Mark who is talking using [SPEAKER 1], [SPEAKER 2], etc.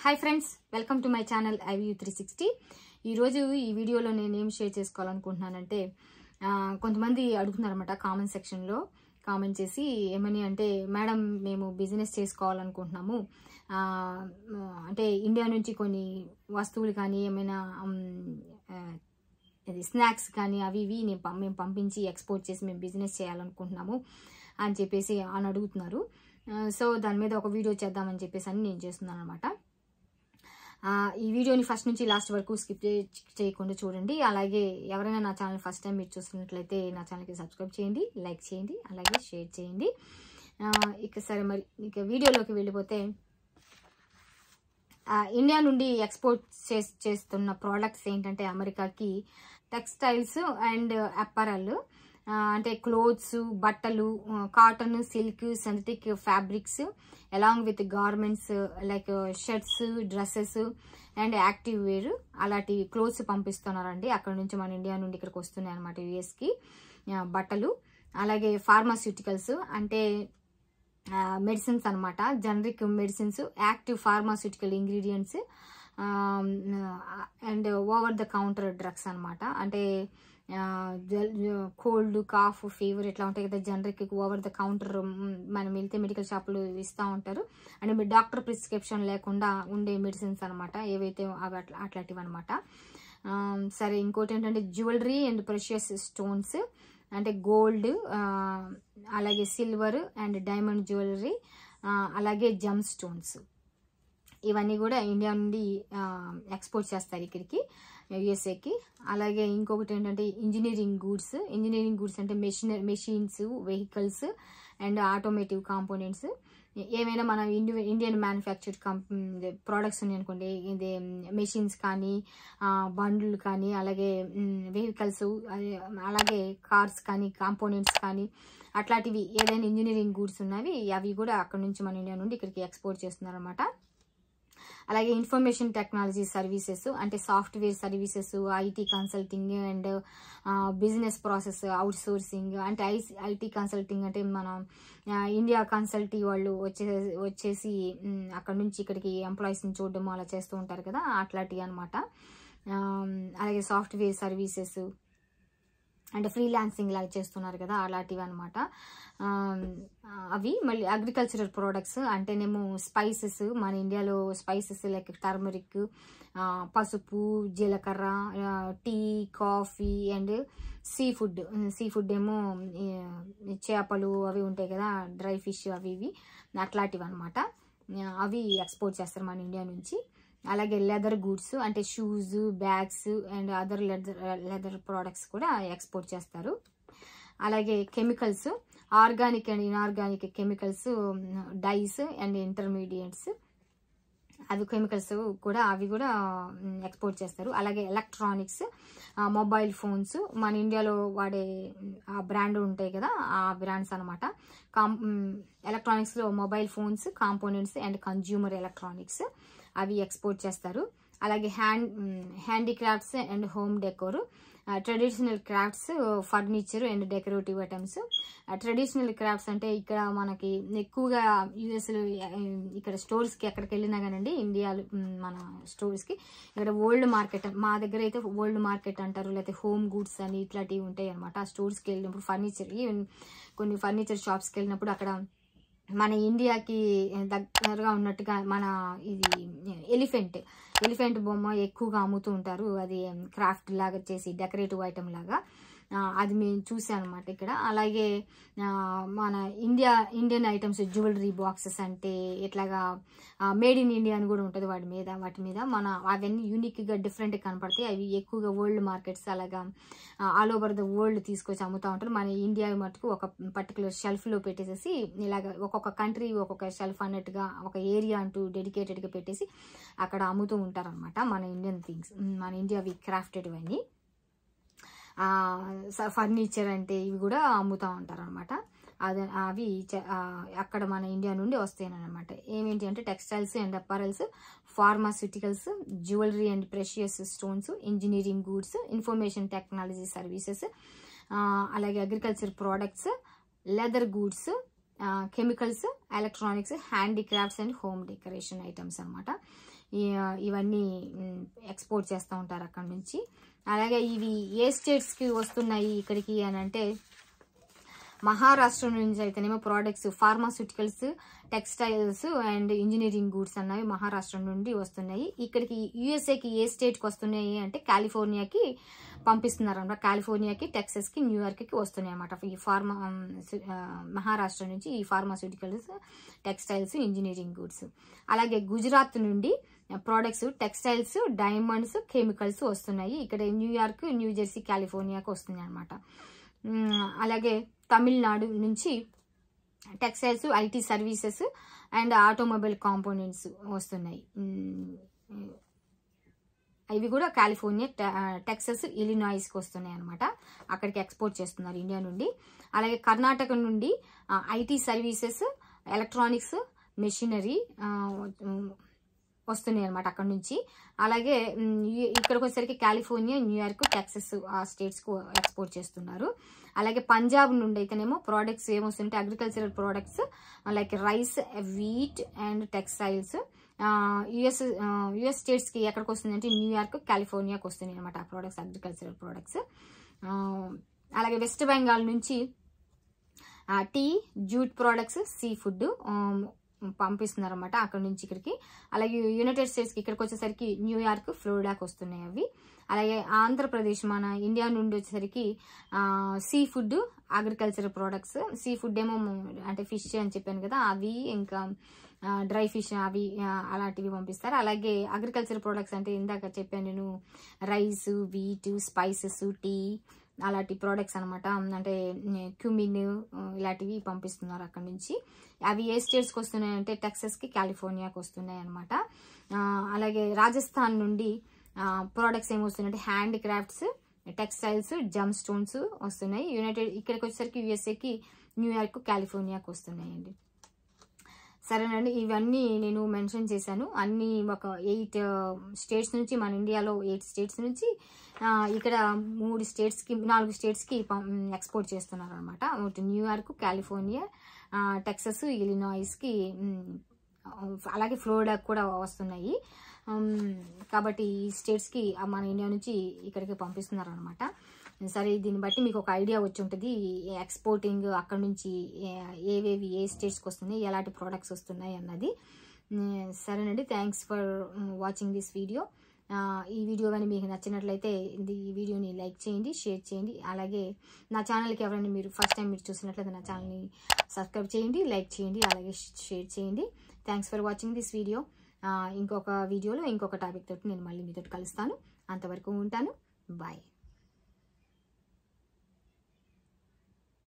[SPEAKER 1] Hi friends, welcome to my channel IVU360. ఈరోజు ఈ వీడియోలో నేను ఏం షేర్ చేసుకోవాలనుకుంటున్నానంటే కొంతమంది అడుగుతున్నారన్నమాట కామెంట్ సెక్షన్లో కామెంట్ చేసి ఏమని అంటే, మేడం మేము బిజినెస్ చేసుకోవాలనుకుంటున్నాము, అంటే ఇండియా నుంచి కొన్ని వస్తువులు కానీ ఏమైనా స్నాక్స్ కానీ అవి ఇవి మేము పంపించి ఎక్స్పోర్ట్ చేసి మేము బిజినెస్ చేయాలనుకుంటున్నాము అని చెప్పేసి అని అడుగుతున్నారు. సో దాని మీద ఒక వీడియో చేద్దామని చెప్పేసి అని నేను చేస్తున్నాను అనమాట. ఈ వీడియోని ఫస్ట్ నుంచి లాస్ట్ వరకు స్కిప్ చేయకుండా చూడండి. అలాగే ఎవరైనా నా ఛానల్ ఫస్ట్ టైం మీరు చూస్తున్నట్లయితే నా ఛానల్కి సబ్స్క్రైబ్ చేయండి, లైక్ చేయండి, అలాగే షేర్ చేయండి. సరే మరి ఇక వీడియోలోకి వెళ్ళిపోతే, ఇండియా నుండి ఎక్స్పోర్ట్ చేస్తున్న ప్రోడక్ట్స్ ఏంటంటే అమెరికాకి టెక్స్టైల్స్ అండ్ అప్పరల్, అంటే క్లోత్స్, బట్టలు, cotton, silk, synthetic fabrics along with garments like shirts, dresses and active wear అలాంటి క్లోత్స్ పంపిస్తున్నారండి. అక్కడ నుంచి మన ఇండియా నుండి ఇక్కడికి వస్తున్నాయి అనమాట, యుఎస్కి బట్టలు. అలాగే ఫార్మాస్యూటికల్స్ అంటే మెడిసిన్స్ అనమాట, generic medicines, active pharmaceutical ingredients and over the counter drugs అనమాట. అంటే కోల్డ్, కాఫ్, ఫీవర్ ఇట్లా ఉంటాయి కదా, జనరిక్ ఓవర్ ద కౌంటర్ మనం వెళ్తే మెడికల్ షాపులు ఇస్తూ ఉంటారు. అంటే మీరు డాక్టర్ ప్రిస్క్రిప్షన్ లేకుండా ఉండే మెడిసిన్స్ అనమాట, ఏవైతే అవి అట్లాంటివి అనమాట. సరే, ఇంకోటి ఏంటంటే జ్యువెలరీ అండ్ ప్రెషియస్ స్టోన్స్, అంటే గోల్డ్, అలాగే సిల్వర్ అండ్ డైమండ్ జ్యువెలరీ, అలాగే జమ్ స్టోన్స్, ఇవన్నీ కూడా ఇండియా నుండి ఎక్స్పోర్ట్ చేస్తారు ఇక్కడికి, యుఎస్ఏకి. అలాగే ఇంకొకటి ఏంటంటే ఇంజనీరింగ్ గూడ్స్ అంటే machines, vehicles and automotive components, ఏమైనా మన ఇండియన్ మ్యానుఫ్యాక్చర్డ్ ప్రోడక్ట్స్ ఉన్నాయి అనుకోండి, ఇది మెషిన్స్ కానీ, బండ్లు కానీ, అలాగే వెహికల్స్, అలాగే కార్స్ కానీ, కాంపోనెంట్స్ కానీ, అట్లాంటివి ఏదైనా ఇంజనీరింగ్ గూడ్స్ ఉన్నవి అవి కూడా అక్కడ నుంచి మన ఇండియా నుండి ఇక్కడికి ఎక్స్పోర్ట్ చేస్తున్నారు అనమాట. అలాగే ఇన్ఫర్మేషన్ టెక్నాలజీ సర్వీసెస్ అంటే software services, IT consulting and business process out sourcing. అంటే ఐటీ కన్సల్టింగ్ అంటే మన ఇండియా కన్సల్టీ వాళ్ళు వచ్చేసి అక్కడ నుంచి ఇక్కడికి ఎంప్లాయీస్ని చూడడం అలా చేస్తూ ఉంటారు కదా, అట్లాంటివి అనమాట. అలాగే సాఫ్ట్వేర్ సర్వీసెస్ అంటే ఫ్రీలాన్సింగ్ లాగా చేస్తున్నారు కదా, అలాంటివి అనమాట అవి. మళ్ళీ అగ్రికల్చరల్ ప్రోడక్ట్స్ అంటేనేమో స్పైసెస్, మన ఇండియాలో స్పైసెస్ లైక్ టర్మరిక్, పసుపు, జీలకర్ర, tea, coffee and seafood ఏమో చేపలు అవి ఉంటాయి కదా, డ్రై ఫిష్ అవి ఇవి అట్లాంటివి అనమాట. అవి ఎక్స్పోర్ట్ చేస్తారు మన ఇండియా నుంచి. అలాగే లెదర్ గూడ్స్ అంటే shoes, bags and other leather products కూడా ఎక్స్పోర్ట్ చేస్తారు. అలాగే chemicals, organic and inorganic chemicals, dyes and intermediates, అవి కెమికల్స్ కూడా అవి కూడా ఎక్స్పోర్ట్ చేస్తారు. అలాగే ఎలక్ట్రానిక్స్, మొబైల్ ఫోన్స్, మన ఇండియాలో వాడే ఆ బ్రాండ్ ఉంటాయి కదా, ఆ బ్రాండ్స్ అనమాట. ఎలక్ట్రానిక్స్లో mobile phones, components and consumer electronics అవి ఎక్స్పోర్ట్ చేస్తారు. అలాగే handicrafts and home decor, traditional crafts, furniture and decorative items. Traditional crafts అంటే ఇక్కడ మనకి ఎక్కువగా యూఎస్లో ఇక్కడ స్టోర్స్కి ఎక్కడికి వెళ్ళినా కానండి, ఇండియాలో మన స్టోర్స్కి ఇక్కడ ఓల్డ్ మార్కెట్, మా దగ్గర అయితే ఓల్డ్ మార్కెట్ అంటారు, లేకపోతే హోమ్ గుడ్స్ అని ఇట్లాంటివి ఉంటాయి అనమాట. ఆ స్టోర్స్కి వెళ్ళినప్పుడు ఫర్నిచర్, ఈవెన్ కొన్ని ఫర్నిచర్ షాప్స్కి వెళ్ళినప్పుడు అక్కడ మన ఇండియాకి దగ్గరగా ఉన్నట్టుగా మన ఇది ఎలిఫెంట్ బొమ్మ ఎక్కువగా అమ్ముతూ ఉంటారు. అది క్రాఫ్ట్ లాగా చేసి డెకరేటివ్ ఐటమ్ లాగా, అది మేము చూసాం అనమాట ఇక్కడ. అలాగే మన ఇండియన్ ఐటమ్స్, జ్యువెలరీ బాక్సెస్ అంటే ఇట్లాగా మేడ్ ఇన్ ఇండియా అని కూడా ఉంటుంది వాటి మీద మన అవన్నీ యూనిక్గా డిఫరెంట్గా కనపడతాయి. అవి ఎక్కువగా వరల్డ్ మార్కెట్స్ అలాగా ఆల్ ఓవర్ ద వరల్డ్ తీసుకొచ్చి అమ్ముతూ ఉంటారు. మన ఇండియా మటుకు ఒక పర్టికులర్ షెల్ఫ్లో పెట్టేసి ఇలాగ ఒక్కొక్క కంట్రీ ఒక్కొక్క షెల్ఫ్ అన్నట్టుగా ఒక ఏరియా అంటూ డెడికేటెడ్గా పెట్టేసి అక్కడ అమ్ముతూ ఉంటారనమాట మన ఇండియన్ థింగ్స్, మన ఇండియావి క్రాఫ్టెడ్ అన్నీ. ఫర్నిచర్ అంటే ఇవి కూడా అమ్ముతూ ఉంటారు అనమాట. అవి అక్కడ మన ఇండియా నుండి వస్తాయనమాట. ఏమేంటి అంటే textiles and apparels, pharmaceuticals, jewellery and precious stones, engineering goods, information technology services, అలాగే agriculture products, leather goods, chemicals, electronics, handicrafts and home decoration items అనమాట. ఇవన్నీ ఎక్స్పోర్ట్ చేస్తూ ఉంటారు అక్కడ నుంచి. అలాగే ఇవి ఏ స్టేట్స్కి వస్తున్నాయి ఇక్కడికి అని అంటే, మహారాష్ట్ర నుంచి అయితేనేమో products, pharmaceuticals, textiles and engineering goods అన్నవి మహారాష్ట్ర నుండి వస్తున్నాయి. ఇక్కడికి యుఎస్ఏకి ఏ స్టేట్కి వస్తున్నాయి అంటే కాలిఫోర్నియాకి పంపిస్తున్నారు అనమాట. కాలిఫోర్నియాకి, టెక్సస్కి, న్యూయార్క్కి వస్తున్నాయి అనమాట. ఈ మహారాష్ట్ర నుంచి ఈ ఫార్మాస్యూటికల్స్, టెక్స్టైల్స్, ఇంజనీరింగ్ గూడ్స్. అలాగే గుజరాత్ నుండి ప్రోడక్ట్స్, టెక్స్టైల్స్, డైమండ్స్, కెమికల్స్ వస్తున్నాయి. ఇక్కడ న్యూయార్క్, న్యూజెర్సీ, కాలిఫోర్నియాకి వస్తున్నాయి అనమాట. అలాగే తమిళనాడు నుంచి textiles, IT services and automobile components వస్తున్నాయి. ఇవి కూడా కాలిఫోర్నియా, టెక్సస్, ఇలినాయిస్కి వస్తున్నాయి అనమాట. అక్కడికి ఎక్స్పోర్ట్ చేస్తున్నారు ఇండియా నుండి. అలాగే కర్ణాటక నుండి ఐటీ సర్వీసెస్, ఎలక్ట్రానిక్స్, మెషినరీ వస్తున్నాయి అనమాట అక్కడ నుంచి. అలాగే ఇక్కడికి వచ్చేసరికి కాలిఫోర్నియా, న్యూయార్క్, టెక్సస్ ఆ స్టేట్స్కు ఎక్స్పోర్ట్ చేస్తున్నారు. అలాగే పంజాబ్ నుండి అయితేనేమో ప్రోడక్ట్స్ ఏమొస్తుంటే agricultural products like rice, wheat and textiles. US స్టేట్స్కి ఎక్కడికి వస్తుందంటే న్యూయార్క్, కాలిఫోర్నియాకి వస్తున్నాయి అనమాట ఆ ప్రోడక్ట్స్, అగ్రికల్చరల్ ప్రోడక్ట్స్. అలాగే వెస్ట్ బెంగాల్ నుంచి tea, jute products, sea food పంపిస్తున్నారు అనమాట అక్కడ నుంచి ఇక్కడికి. అలాగే యునైటెడ్ స్టేట్స్కి ఇక్కడికి వచ్చేసరికి న్యూయార్క్, ఫ్లోరిడాకి వస్తున్నాయి అవి. అలాగే ఆంధ్రప్రదేశ్ మన ఇండియా నుండి వచ్చేసరికి sea food, agriculture products. Sea food ఏమో అంటే ఫిష్ అని చెప్పాను కదా, అవి ఇంకా డ్రై ఫిష్ అవి అలాంటివి పంపిస్తారు. అలాగే అగ్రికల్చర్ ప్రోడక్ట్స్ అంటే ఇందాక చెప్పాను నేను, రైస్, వీట్, స్పైసెస్, టీ అలాంటి ప్రోడక్ట్స్ అనమాట. అంటే క్యూమిన్ ఇలాంటివి పంపిస్తున్నారు అక్కడ నుంచి. అవి ఏ స్టేట్స్కి వస్తున్నాయి అంటే టెక్సస్కి, కాలిఫోర్నియాకి వస్తున్నాయి అనమాట. అలాగే రాజస్థాన్ నుండి ప్రోడక్ట్స్ ఏమొస్తున్నాయంటే hand crafts, textiles, gem stones వస్తున్నాయి. ఇక్కడికి వచ్చేసరికి యుఎస్ఏకి, న్యూయార్క్, కాలిఫోర్నియాకి వస్తున్నాయండి. సరేనండి, ఇవన్నీ నేను మెన్షన్ చేశాను. అన్ని ఒక 8 స్టేట్స్ నుంచి, మన ఇండియాలో 8 స్టేట్స్ నుంచి ఇక్కడ 4 స్టేట్స్కి ఎక్స్పోర్ట్ చేస్తున్నారు అనమాట. న్యూయార్క్, కాలిఫోర్నియా, టెక్సస్, ఇలినాయిస్కి, అలాగే ఫ్లోరిడాకి కూడా వస్తున్నాయి. కాబట్టి ఈ స్టేట్స్కి మన ఇండియా నుంచి ఇక్కడికి పంపిస్తున్నారు అనమాట. సరే, దీన్ని బట్టి మీకు ఒక ఐడియా వచ్చి ఉంటుంది ఎక్స్పోర్టింగ్ అక్కడ నుంచి ఏవేవి ఏ స్టేట్స్కి వస్తున్నాయి, ఎలాంటి ప్రోడక్ట్స్ వస్తున్నాయి అన్నది. సరేనండి, thanks for watching this video. ఈ వీడియో కానీ మీకు నచ్చినట్లయితే ఈ వీడియోని లైక్ చేయండి, షేర్ చేయండి. అలాగే నా ఛానల్కి ఎవరైనా మీరు ఫస్ట్ టైం మీరు చూసినట్లయితే నా ఛానల్ని సబ్స్క్రైబ్ చేయండి, లైక్ చేయండి, అలాగే షేర్ చేయండి. Thanks for watching this video. ఇంకొక వీడియోలో ఇంకొక టాపిక్ తోటి నేను మళ్ళీ మీతో కలుస్తాను. అంతవరకు ఉంటాను. బాయ్.